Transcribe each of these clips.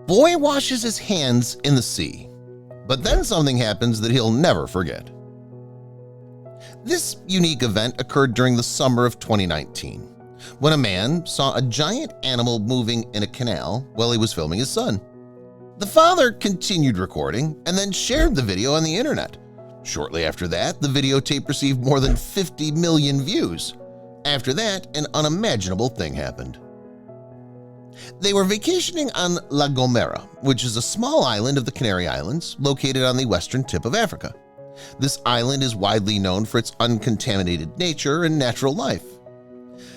Boy washes his hands in the sea, but then something happens that he'll never forget. This unique event occurred during the summer of 2019, when a man saw a giant animal moving in a canal while he was filming his son. The father continued recording and then shared the video on the internet. Shortly after that, the videotape received more than 50 million views. After that, an unimaginable thing happened. They were vacationing on La Gomera, which is a small island of the Canary Islands located on the western tip of Africa. This island is widely known for its uncontaminated nature and natural life.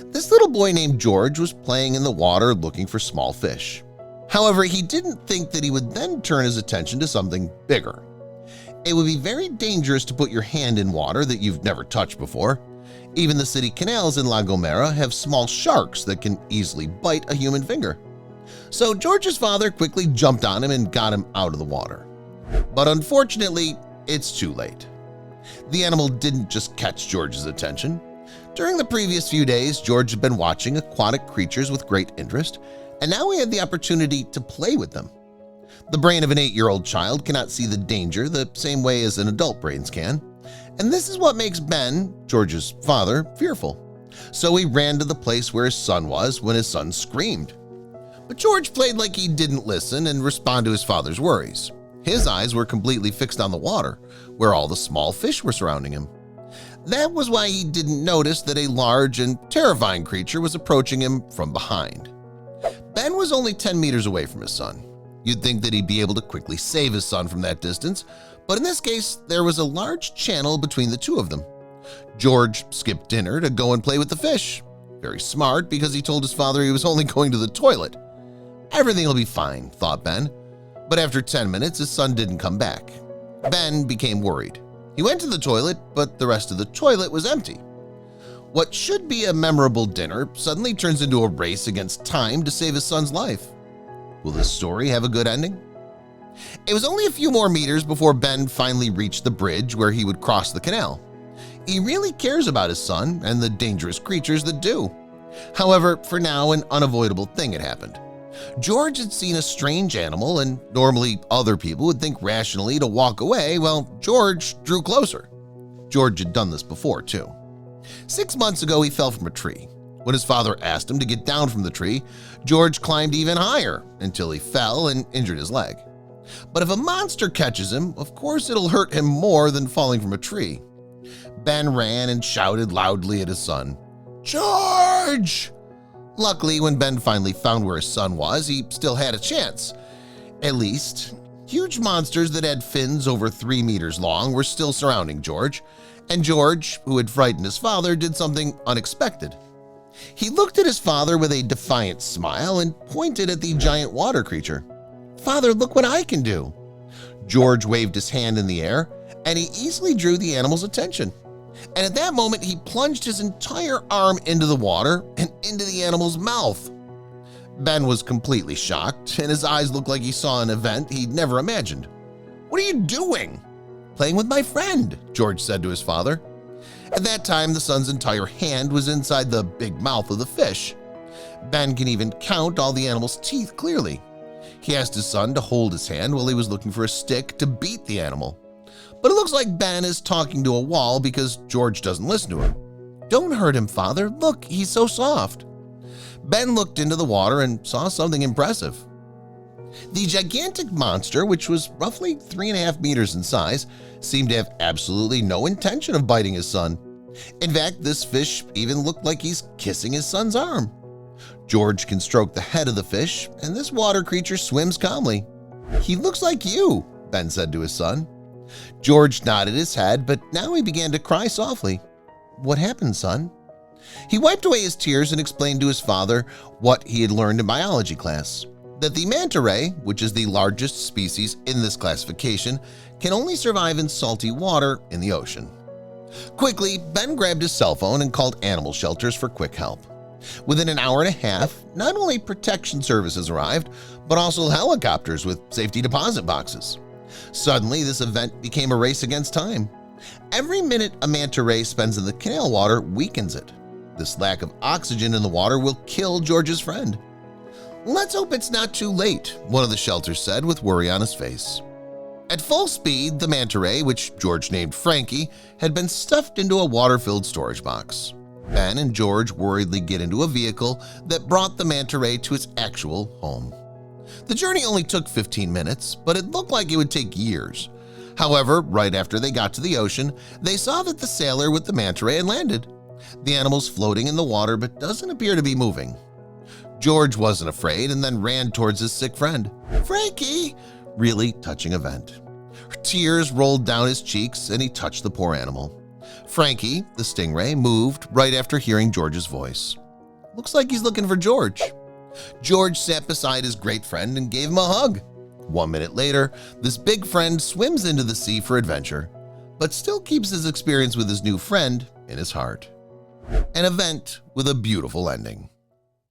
This little boy named George was playing in the water looking for small fish. However, he didn't think that he would then turn his attention to something bigger. It would be very dangerous to put your hand in water that you've never touched before. Even the city canals in La Gomera have small sharks that can easily bite a human finger. So George's father quickly jumped on him and got him out of the water. But unfortunately, it's too late. The animal didn't just catch George's attention. During the previous few days, George had been watching aquatic creatures with great interest, and now he had the opportunity to play with them. The brain of an 8-year-old child cannot see the danger the same way as an adult brains can, and this is what makes Ben, George's father, fearful. So he ran to the place where his son was when his son screamed. But George played like he didn't listen and respond to his father's worries. His eyes were completely fixed on the water, where all the small fish were surrounding him. That was why he didn't notice that a large and terrifying creature was approaching him from behind. Ben was only 10 meters away from his son. You'd think that he'd be able to quickly save his son from that distance, but in this case, there was a large channel between the two of them. George skipped dinner to go and play with the fish. Very smart, because he told his father he was only going to the toilet. Everything will be fine, thought Ben. But after 10 minutes, his son didn't come back. Ben became worried. He went to the toilet, but the rest of the toilet was empty. What should be a memorable dinner suddenly turns into a race against time to save his son's life. Will this story have a good ending? It was only a few more meters before Ben finally reached the bridge where he would cross the canal. He really cares about his son and the dangerous creatures that do. However, for now, an unavoidable thing had happened. George had seen a strange animal, and normally other people would think rationally to walk away while George drew closer. George had done this before, too. 6 months ago, he fell from a tree. When his father asked him to get down from the tree, George climbed even higher until he fell and injured his leg. But if a monster catches him, of course it'll hurt him more than falling from a tree. Ben ran and shouted loudly at his son, "George!" Luckily, when Ben finally found where his son was, he still had a chance. At least, huge monsters that had fins over 3 meters long were still surrounding George, and George, who had frightened his father, did something unexpected. He looked at his father with a defiant smile and pointed at the giant water creature. "Father, look what I can do." George waved his hand in the air, and he easily drew the animal's attention. And at that moment, he plunged his entire arm into the water and into the animal's mouth. Ben was completely shocked, and his eyes looked like he saw an event he'd never imagined. "What are you doing?" "Playing with my friend," George said to his father. At that time, the son's entire hand was inside the big mouth of the fish. Ben can even count all the animal's teeth clearly. He asked his son to hold his hand while he was looking for a stick to beat the animal. But it looks like Ben is talking to a wall because George doesn't listen to him. "Don't hurt him, father. Look, he's so soft." Ben looked into the water and saw something impressive. The gigantic monster, which was roughly 3.5 meters in size, seemed to have absolutely no intention of biting his son. In fact, this fish even looked like he's kissing his son's arm. George can stroke the head of the fish, and this water creature swims calmly. "He looks like you," Ben said to his son. George nodded his head, but now he began to cry softly. "What happened, son?" He wiped away his tears and explained to his father what he had learned in biology class, that the manta ray, which is the largest species in this classification, can only survive in salty water in the ocean. Quickly, Ben grabbed his cell phone and called animal shelters for quick help. Within an hour and a half, not only protection services arrived, but also helicopters with safety deposit boxes. Suddenly, this event became a race against time. Every minute a manta ray spends in the canal water weakens it. This lack of oxygen in the water will kill George's friend. "Let's hope it's not too late," one of the shelters said with worry on his face. At full speed, the manta ray, which George named Frankie, had been stuffed into a water-filled storage box. Ben and George worriedly get into a vehicle that brought the manta ray to its actual home. The journey only took 15 minutes, but it looked like it would take years. However, right after they got to the ocean, they saw that the sailor with the manta ray had landed. The animal's floating in the water but doesn't appear to be moving. George wasn't afraid and then ran towards his sick friend. "Frankie!" Really touching event. Tears rolled down his cheeks and he touched the poor animal. Frankie, the stingray, moved right after hearing George's voice. "Looks like he's looking for George." George sat beside his great friend and gave him a hug. 1 minute later, this big friend swims into the sea for adventure, but still keeps his experience with his new friend in his heart. An event with a beautiful ending.